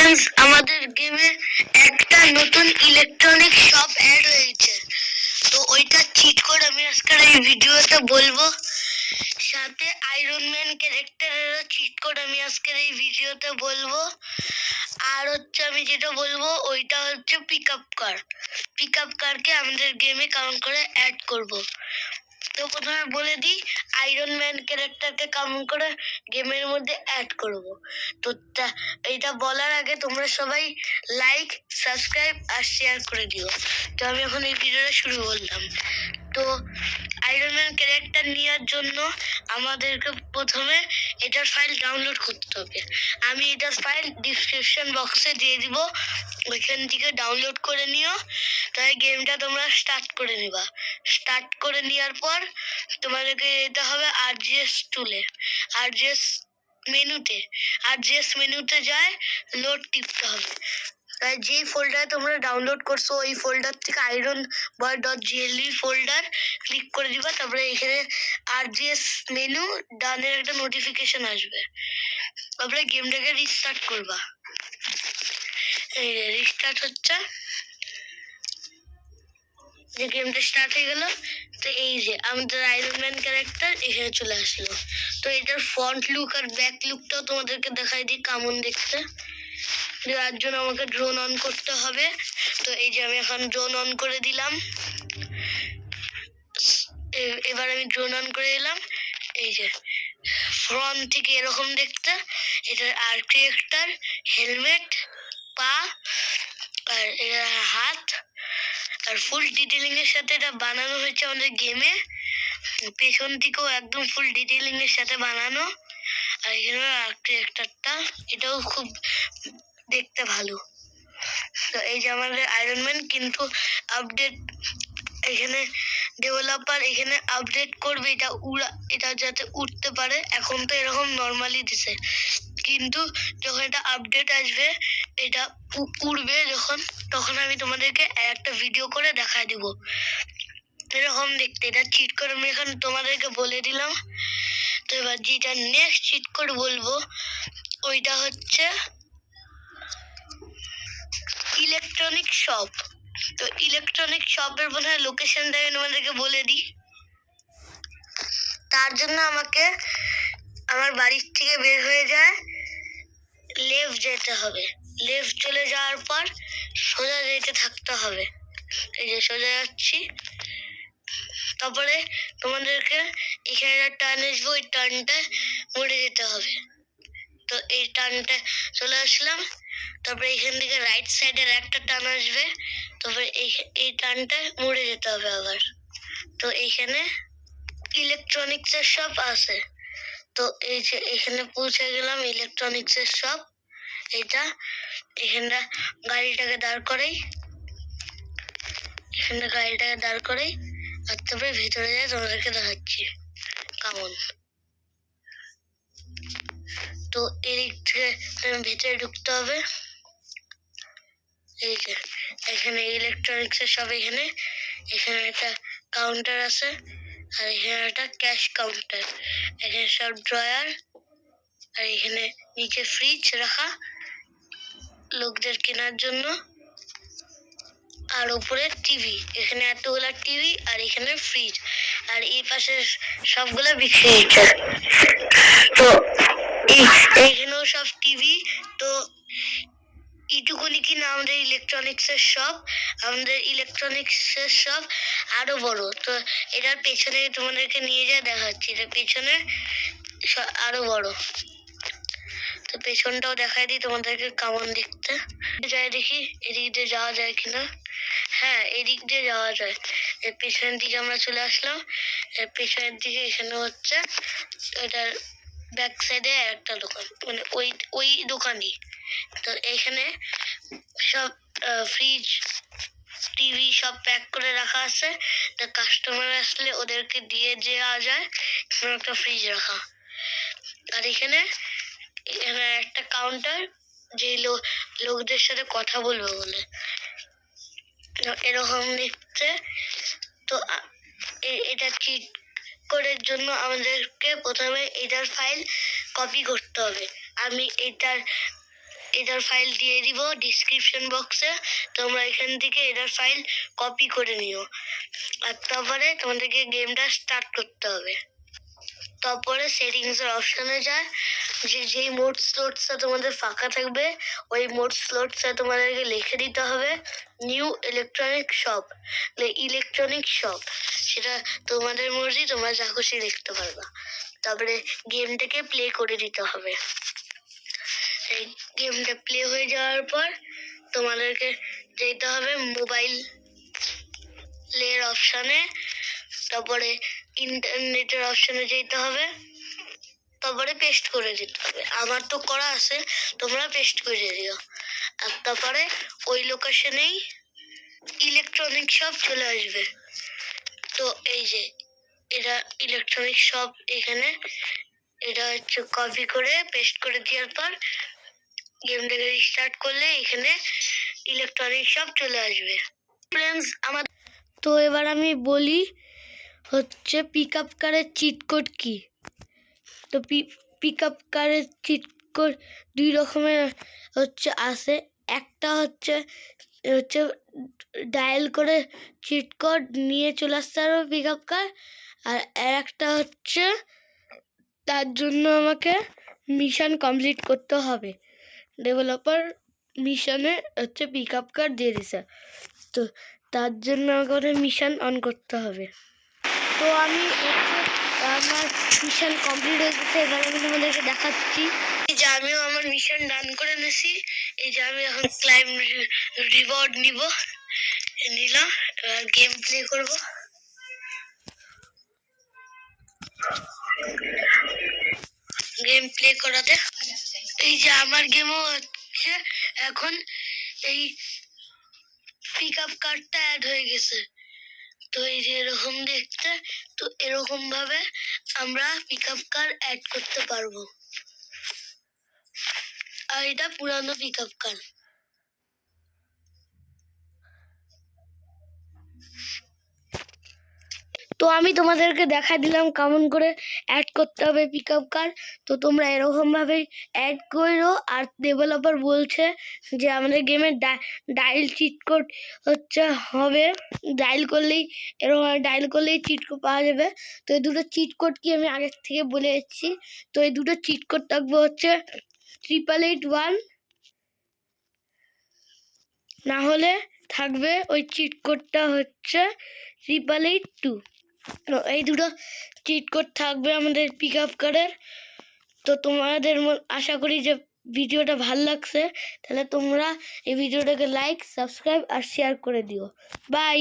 Guys, আমাদের গেমে একটা নতুন ইলেকট্রনিক শপ অ্যাড হয়েছে। তো ওইটা চিট কোড আমি আজকের এই ভিডিওতে বলবো। সাথে আয়রন ম্যান ক্যারেক্টারেরও চিট কোড আমি আজকের এই ভিডিওতে বলবো। আর হচ্ছে আমি যেটা বলবো ওইটা হচ্ছে পিক আপ কারকে আমাদের গেমে কাউন্ট করে অ্যাড করব। তো প্রথমে বলে দিই, আয়রন ম্যান ক্যারেক্টারকে কাউন্ট করে গেমের মধ্যে অ্যাড করব। তো এইটা বলার আগে তোমরা সবাই লাইক, সাবস্ক্রাইব আর শেয়ার করে দিও। তো আমি এখন এই ভিডিওটা শুরু করলাম। তো আয়রন ম্যান ক্যারেক্টার নেওয়ার জন্য আমাদেরকে প্রথমে এটার ফাইল ডাউনলোড করতে হবে। আমি এটার ফাইল ডিসক্রিপশন বক্সে দিয়ে দিব, ওইখান থেকে ডাউনলোড করে নিও। তাই গেমটা তোমরা স্টার্ট করে নিবা। স্টার্ট করে নেওয়ার পর তোমাদেরকে যেতে হবে আরজিএস টুলে, আরজিএস মেনুতে যায় লোড টিপতে হবে। তাই যেই ফোল্ডারে তোমরা ডাউনলোড করছো ওই ফোল্ডার থেকে আয়রন বয় .gle ফোল্ডার ক্লিক করে দিবা। তারপরে এখানে আরজিএস মেনু ডানের একটা নোটিফিকেশন আসবে। তারপরে গেমটাকে রিস্টার্ট করবা। এই রিস্টার্ট হচ্ছে, যে গেমটা স্টার্ট হয়ে গেল। তো এই যে আমাদের আয়রন ম্যান ক্যারেক্টার এখানে চলে আসলো। তো এটার ফ্রন্ট লুক আর ব্যাক লুকটাও তোমাদেরকে দেখাই দিই কেমন দেখতে। তার জন্য আমাকে ড্রোন অন করতে হবে। তো এই যে আমি এখন ড্রোন অন করে দিলাম। এবার আমি ড্রোন অন করে দিলাম। এই যে ফ্রন্ট থেকে এরকম দেখতে। এটার আর্কিটেক্টার, হেলমেট, পা আর এটা হাত, আর ফুল ডিটেইলিং এর সাথে এটা বানানো হয়েছে আমাদের গেমে। পেছন থেকেও একদম ফুল ডিটেইলিং এর সাথে বানানো। আর এখানে আর্কিটেক্টারটা এটাও খুব দেখতে ভালো। তো এই যে আমাদের আয়রন ম্যান, কিন্তু আপডেট এখানে ডেভেলপার এখানে আপডেট করবে এটা যাতে উঠতে পারে। এখন তো এরকম নর্মালি দিছে, কিন্তু যখন এটা আপডেট আসবে এটা উড়বে যখন, তখন আমি তোমাদেরকে একটা ভিডিও করে দেখাই দিব এরকম দেখতে। এটা চিট করে আমি এখন তোমাদেরকে বলে দিলাম। তো এবার যেটা নেক্সট চিট কোড বলবো ওইটা হচ্ছে ইলেকট্রনিক শপ। তো ইলেকট্রনিক শপের বোধহয় লোকেশনটা আমি তোমাদেরকে বলে দিই। তার জন্য আমাকে আমার বাড়ির থেকে বের হয়ে যায় লেফট যেতে হবে। লেফট চলে যাওয়ার পর সোজা যেতে থাকতে হবে। এই যে সোজা যাচ্ছি। তারপরে তোমাদেরকে এখানে একটা টার্ন আসবে, ওই টার্নটা মুড়ে যেতে হবে। তো এই টার্নটা চলে আসলাম। তারপরে এখান থেকে রাইট সাইডের একটা টার্ন আসবে। তারপরে এই টার্নটা মুড়ে যেতে হবে আবার। তো এইখানে ইলেকট্রনিক্স এর শপ আছে। তো এই যে এখানে পৌঁছে গেলাম ইলেকট্রনিক্স এর শপ। এখানটা গাড়িটাকে দাঁড় করাই, আর তারপরে ভিতরে যাই তোমাদেরকে দেখাচ্ছি কেমন। তো এদিক থেকে ভেতরে ঢুকতে হবে। এই যে এখানে ইলেকট্রনিক্স এর শপ। এখানে একটা কাউন্টার আছে, আর এখানে একটা ক্যাশ কাউন্টার। এখানে সব ড্রয়ার, আর এখানে নিচে ফ্রিজ রাখা লোকদের কেনার জন্য, আর উপরে টিভি। এখানে এতগুলা টিভি, আর এখানে ফ্রিজ, আর এই পাশে সবগুলা বিক্রি হচ্ছে। তো এইখানেও সব টিভি। তো এইটুকুনি কিনা আমাদের ইলেকট্রনিক্স এর শপ। আমাদের ইলেকট্রনিক্স এর শপ আরো বড়। তো এটার পেছনে তোমাদেরকে নিয়ে যা দেখাচ্ছি, এটা পেছনে আরো বড়। তো পেছনটাও দেখাই দিই তোমাদেরকে কেমন দেখতে। যাই দেখি এদিক দিয়ে যাওয়া যায় কিনা। হ্যাঁ, এদিক দিয়ে যাওয়া যায়। এর পেছনের দিকে আমরা চলে আসলাম। এর পেছনের দিকে এখানে হচ্ছে এটার ব্যাক সাইডে একটা দোকান, মানে ওই দোকানই। তো এখানে সব ফ্রিজ, টিভি সব প্যাক করে রাখা আছে। তো কাস্টমার আসলে ওদেরকে দিয়ে দেওয়া যায়। একটা ফ্রিজ রাখা, আর এখানে একটা কাউন্টার, যে লোকদের সাথে কথা বলবে বলে এরকম দেখতে। তো এটা চিট কোডের জন্য আমাদেরকে প্রথমে এটার ফাইল কপি করতে হবে। আমি এটার এটার ফাইল দিয়ে দিব ডিসক্রিপশন বক্সে, তোমরা এখান থেকে এটার ফাইল কপি করে নিও। আর তারপরে তোমাদেরকে গেমটা স্টার্ট করতে হবে। তারপরে সেটিংসের অপশনে যায়, যেই মোড স্লটসটা তোমাদের ফাঁকা থাকবে ওই মোড স্লটসটা তোমাদেরকে লিখে দিতে হবে নিউ ইলেকট্রনিক শপ। সেটা তোমাদের মর্জি, তোমরা যা খুশি লিখতে পারবা। তারপরে গেমটাকে প্লে করে দিতে হবে। এই গেমটা প্লে হয়ে যাওয়ার পর তোমাদেরকে যেতে হবে মোবাইল এর অপশনে, তারপরে ইন্টারনেটের অপশনে যেতে হবে, তারপরে পেস্ট করে দিতে হবে। আমার তো করা আছে, তোমরা পেস্ট করে দিও। আর তারপরে ওই লোকেশনেই ইলেকট্রনিক শপ চলে আসবে। তো এই যে এটা ইলেকট্রনিক শপ, এখানে এটা হচ্ছে কপি করে পেস্ট করে দেওয়ার পর গেমটাকে রিস্টার্ট করলে এখানে ইলেকট্রনিক শপ চলে আসবে। ফ্রেন্ডস আমার তো এবার আমি বলি হচ্ছে পিক আপ কারের চিট কোড কি। তো পিক আপ কারের চিট কোড দুই রকমের হচ্ছে আছে। একটা হচ্ছে ডায়াল করে চিট কোড নিয়ে চলে আসতে পারবো পিক আপ কার। আর একটা হচ্ছে তার জন্য আমাকে মিশন কমপ্লিট করতে হবে। ডেভেলপার মিশনে হচ্ছে পিক আপ কার দিয়ে দিছে, তো তার জন্য আমাকে মিশন অন করতে হবে। তো আমি আমার মিশন কমপ্লিট হয়ে গেছে, এবার আমি তোমাদেরকে দেখাচ্ছি। এই যে আমিও আমার মিশন ডান করে নিয়েছি। এই যে আমি এখন ক্লাইম রিওয়ার্ড নিলাম, এবার গেম প্লে করব। গেম প্লে করাতে এই যে আমার গেমও হচ্ছে এখন এই পিক আপ কার্ডটা অ্যাড হয়ে গেছে। তো এই যে এরকম দেখতে, তো এরকম ভাবে আমরা পিক আপ কার অ্যাড করতে পারবো। আর এটা পুরানো পিক আপ কার। তো আমি তোমাদেরকে দেখা দিলাম কেমন করে অ্যাড করতে হবে পিক আপ কার। তো তোমরা এরকমভাবেই অ্যাড করো। আর ডেভেলপার বলছে যে আমাদের গেমের ডায়াল চিট কোড হচ্ছে হবে, ডায়াল করলেই চিট কোড পাওয়া যাবে। তো এই দুটো চিট কোড কি আমি আগের থেকে বলে এসেছি। তো এই দুটো চিট কোড থাকবে হচ্ছে 8881, না হলে থাকবে ওই চিট কোডটা হচ্ছে 8882। এই দুটো চিট কোড থাকবে আমাদের পিক আপ কারের। তো তোমাদের আশা করি যে ভিডিওটা ভালো লাগছে, তাহলে তোমরা এই ভিডিওটাকে লাইক, সাবস্ক্রাইব আর শেয়ার করে দিও। বাই।